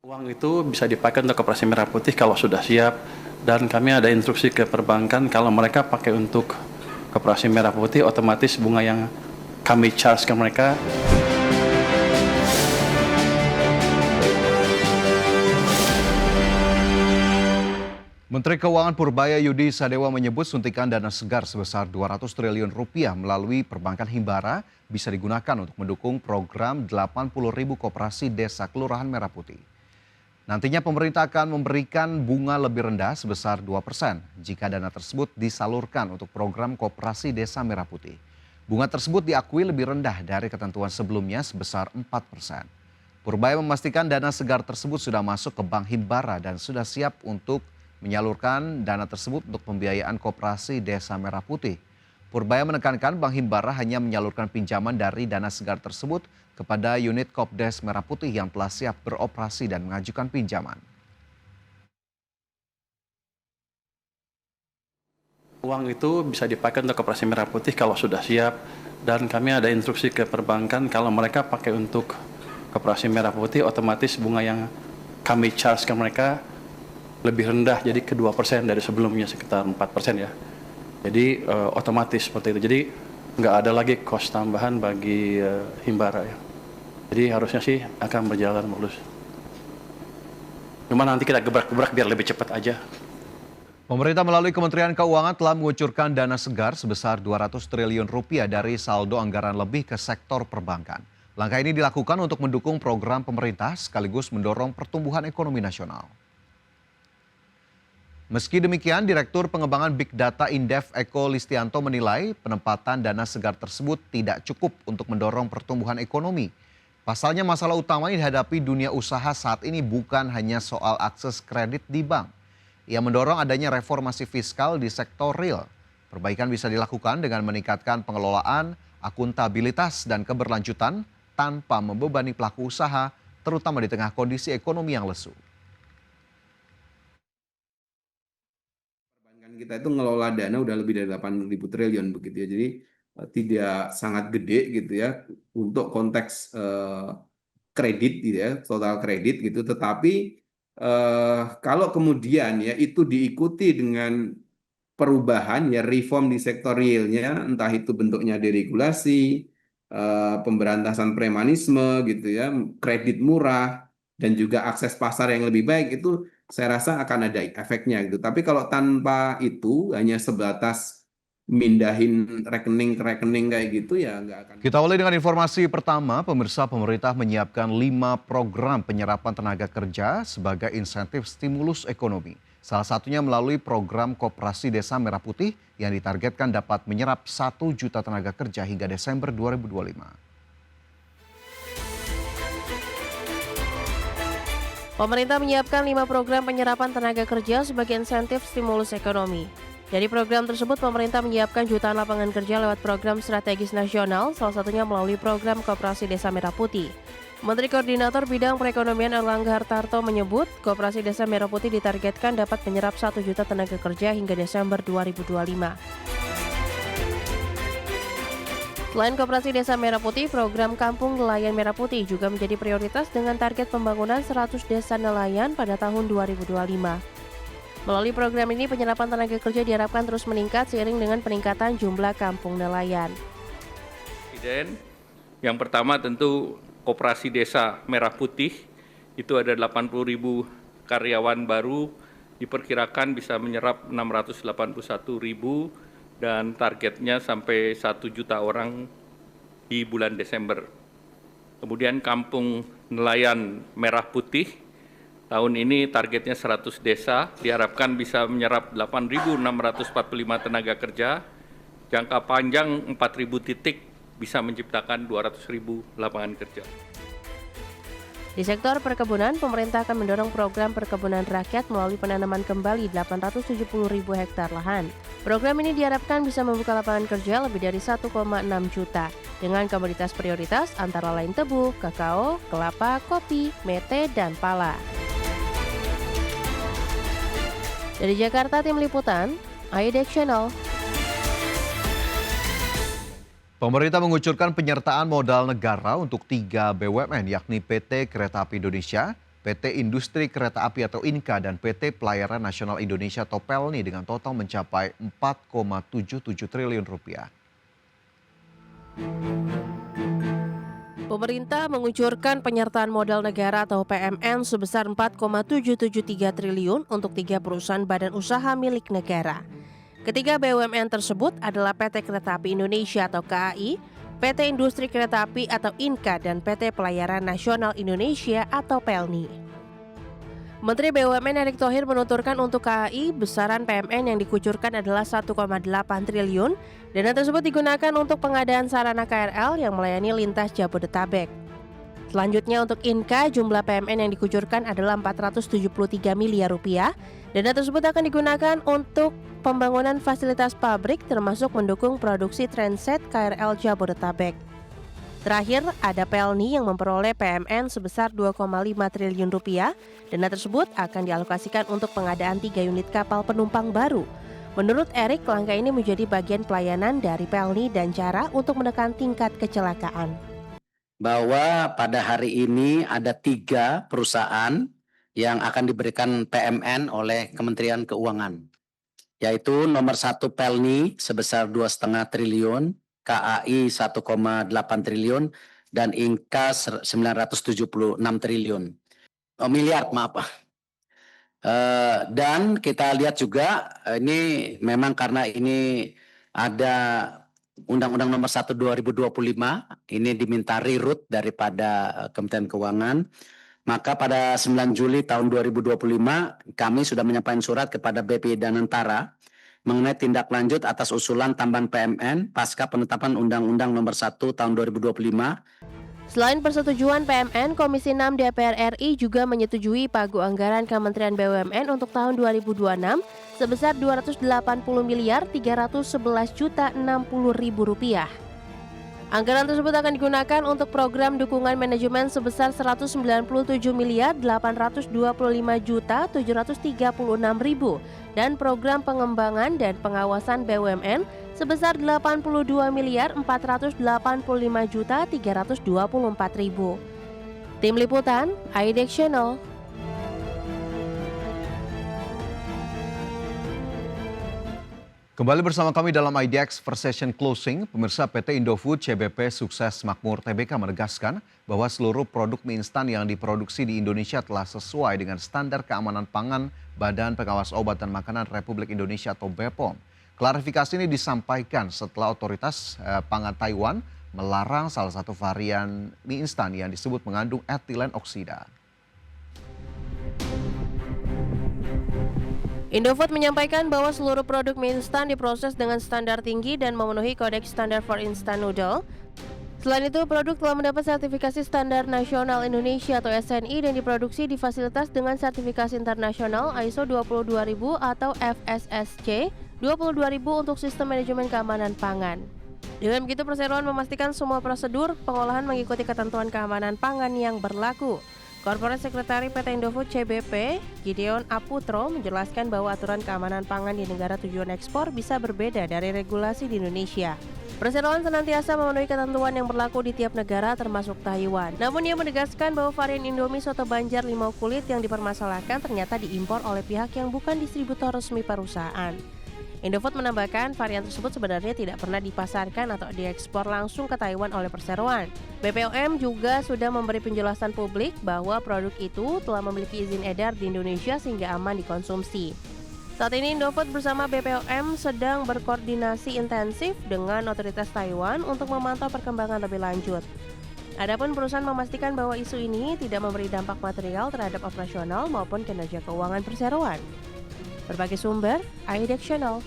Uang itu bisa dipakai untuk Koperasi Merah Putih kalau sudah siap, dan kami ada instruksi ke perbankan kalau mereka pakai untuk Koperasi Merah Putih, otomatis bunga yang kami charge ke mereka. Menteri Keuangan Purbaya Yudi Sadewa menyebut suntikan dana segar sebesar 200 triliun rupiah melalui perbankan Himbara bisa digunakan untuk mendukung program 80.000 koperasi desa Kelurahan Merah Putih. Nantinya pemerintah akan memberikan bunga lebih rendah sebesar 2% jika dana tersebut disalurkan untuk program koperasi desa Merah Putih. Bunga tersebut diakui lebih rendah dari ketentuan sebelumnya sebesar 4%. Purbaya memastikan dana segar tersebut sudah masuk ke Bank Himbara dan sudah siap untuk menyalurkan dana tersebut untuk pembiayaan koperasi desa Merah Putih. Purbaya menekankan Bank Himbara hanya menyalurkan pinjaman dari dana segar tersebut kepada unit Kopdes Merah Putih yang telah siap beroperasi dan mengajukan pinjaman. Uang itu bisa dipakai untuk Koperasi Merah Putih kalau sudah siap, dan kami ada instruksi ke perbankan kalau mereka pakai untuk Koperasi Merah Putih, otomatis bunga yang kami charge ke mereka lebih rendah, jadi ke 2% dari sebelumnya sekitar 4% ya. Jadi otomatis seperti itu. Jadi nggak ada lagi cost tambahan bagi Himbara ya. Jadi harusnya sih akan berjalan mulus. Cuma nanti kita gebrak-gebrak biar lebih cepat aja. Pemerintah melalui Kementerian Keuangan telah mengucurkan dana segar sebesar 200 triliun rupiah dari saldo anggaran lebih ke sektor perbankan. Langkah ini dilakukan untuk mendukung program pemerintah sekaligus mendorong pertumbuhan ekonomi nasional. Meski demikian, Direktur Pengembangan Big Data Indef Eko Listianto menilai penempatan dana segar tersebut tidak cukup untuk mendorong pertumbuhan ekonomi. Pasalnya masalah utama yang dihadapi dunia usaha saat ini bukan hanya soal akses kredit di bank. Ia mendorong adanya reformasi fiskal di sektor real. Perbaikan bisa dilakukan dengan meningkatkan pengelolaan, akuntabilitas, dan keberlanjutan tanpa membebani pelaku usaha, terutama di tengah kondisi ekonomi yang lesu. Kita itu ngelola dana udah lebih dari 8.000 triliun begitu ya. Jadi tidak sangat gede gitu ya untuk konteks kredit gitu ya, total kredit gitu. Tetapi kalau kemudian ya itu diikuti dengan perubahan ya reform di sektor realnya, entah itu bentuknya deregulasi, pemberantasan premanisme gitu ya, kredit murah, dan juga akses pasar yang lebih baik, itu saya rasa akan ada efeknya gitu. Tapi kalau tanpa itu hanya sebatas mindahin rekening ke rekening kayak gitu ya nggak akan. Kita awali dengan informasi pertama, pemerintah menyiapkan 5 program penyerapan tenaga kerja sebagai insentif stimulus ekonomi. Salah satunya melalui program Koperasi Desa Merah Putih yang ditargetkan dapat menyerap 1 juta tenaga kerja hingga Desember 2025. Pemerintah menyiapkan 5 program penyerapan tenaga kerja sebagai insentif stimulus ekonomi. Dari program tersebut, pemerintah menyiapkan jutaan lapangan kerja lewat program strategis nasional, salah satunya melalui program Koperasi Desa Merah Putih. Menteri Koordinator Bidang Perekonomian Erlangga Hartarto menyebut, Koperasi Desa Merah Putih ditargetkan dapat menyerap 1 juta tenaga kerja hingga Desember 2025. Selain Koperasi Desa Merah Putih, program Kampung Nelayan Merah Putih juga menjadi prioritas dengan target pembangunan 100 desa nelayan pada tahun 2025. Melalui program ini, penyerapan tenaga kerja diharapkan terus meningkat seiring dengan peningkatan jumlah kampung nelayan. Yang pertama tentu Koperasi Desa Merah Putih, itu ada 80.000 karyawan baru, diperkirakan bisa menyerap 681.000 dan targetnya sampai 1 juta orang di bulan Desember. Kemudian Kampung Nelayan Merah Putih, tahun ini targetnya 100 desa, diharapkan bisa menyerap 8.645 tenaga kerja, jangka panjang 4.000 titik bisa menciptakan 200.000 lapangan kerja. Di sektor perkebunan, pemerintah akan mendorong program perkebunan rakyat melalui penanaman kembali 870.000 hektar lahan. Program ini diharapkan bisa membuka lapangan kerja lebih dari 1,6 juta dengan komoditas prioritas antara lain tebu, kakao, kelapa, kopi, mete, dan pala. Dari Jakarta, Tim Liputan, IDX Channel. Pemerintah mengucurkan penyertaan modal negara untuk 3 BUMN yakni PT Kereta Api Indonesia, PT Industri Kereta Api atau INKA dan PT Pelayaran Nasional Indonesia atau PELNI dengan total mencapai 4,77 triliun rupiah. Pemerintah mengucurkan penyertaan modal negara atau PMN sebesar 4,773 triliun untuk 3 perusahaan badan usaha milik negara. Ketiga BUMN tersebut adalah PT Kereta Api Indonesia atau KAI, PT Industri Kereta Api atau INKA, dan PT Pelayaran Nasional Indonesia atau PELNI. Menteri BUMN Erick Thohir menuturkan untuk KAI, besaran PMN yang dikucurkan adalah 1,8 triliun. Dana tersebut digunakan untuk pengadaan sarana KRL yang melayani lintas Jabodetabek. Selanjutnya untuk INKA, jumlah PMN yang dikucurkan adalah 473 miliar rupiah. Dana tersebut akan digunakan untuk pembangunan fasilitas pabrik termasuk mendukung produksi transit KRL Jabodetabek. Terakhir, ada PELNI yang memperoleh PMN sebesar 2,5 triliun rupiah. Dana tersebut akan dialokasikan untuk pengadaan 3 unit kapal penumpang baru. Menurut Erick, langkah ini menjadi bagian pelayanan dari PELNI dan cara untuk menekan tingkat kecelakaan. Bahwa pada hari ini ada 3 perusahaan yang akan diberikan PMN oleh Kementerian Keuangan, yaitu nomor 1 PELNI sebesar 2,5 triliun, KAI 1,8 triliun, dan INKA 976 triliun. Miliar, maaf. Dan kita lihat juga ini memang karena ini ada Undang-Undang nomor 1 2025, ini diminta rirut daripada Kementerian Keuangan. Maka pada 9 Juli tahun 2025 kami sudah menyampaikan surat kepada BPI Danantara mengenai tindak lanjut atas usulan tambahan PMN pasca penetapan Undang-Undang nomor 1 tahun 2025. Selain persetujuan PMN, Komisi 6 DPR RI juga menyetujui pagu anggaran Kementerian BUMN untuk tahun 2026 sebesar Rp288.311.060.000. Anggaran tersebut akan digunakan untuk program dukungan manajemen sebesar Rp197.825.736.000 dan program pengembangan dan pengawasan BUMN sebesar Rp82.485.324.000. Tim Liputan, IDX Channel. Kembali bersama kami dalam IDX First Session Closing. Pemirsa, PT Indofood CBP Sukses Makmur Tbk menegaskan bahwa seluruh produk mie instan yang diproduksi di Indonesia telah sesuai dengan standar keamanan pangan Badan Pengawas Obat dan Makanan Republik Indonesia atau BPOM. Klarifikasi ini disampaikan setelah otoritas pangan Taiwan melarang salah satu varian mie instan yang disebut mengandung etilen oksida. Indofood menyampaikan bahwa seluruh produk mie instan diproses dengan standar tinggi dan memenuhi kodeks standar for instant noodle. Selain itu, produk telah mendapat sertifikasi standar nasional Indonesia atau SNI dan diproduksi di fasilitas dengan sertifikasi internasional ISO 22000 atau FSSC 22000 untuk sistem manajemen keamanan pangan. Dengan begitu, perseroan memastikan semua prosedur pengolahan mengikuti ketentuan keamanan pangan yang berlaku. Korporat Sekretari PT Indofood CBP, Gideon Aputro, menjelaskan bahwa aturan keamanan pangan di negara tujuan ekspor bisa berbeda dari regulasi di Indonesia. Perseroan senantiasa memenuhi ketentuan yang berlaku di tiap negara termasuk Taiwan. Namun ia menegaskan bahwa varian Indomie soto Banjar limau kulit yang dipermasalahkan ternyata diimpor oleh pihak yang bukan distributor resmi perusahaan. Indofood menambahkan varian tersebut sebenarnya tidak pernah dipasarkan atau diekspor langsung ke Taiwan oleh perseroan. BPOM juga sudah memberi penjelasan publik bahwa produk itu telah memiliki izin edar di Indonesia sehingga aman dikonsumsi. Saat ini Indofood bersama BPOM sedang berkoordinasi intensif dengan otoritas Taiwan untuk memantau perkembangan lebih lanjut. Adapun perusahaan memastikan bahwa isu ini tidak memberi dampak material terhadap operasional maupun kinerja keuangan perseroan. Berbagai sumber, IDX Channel.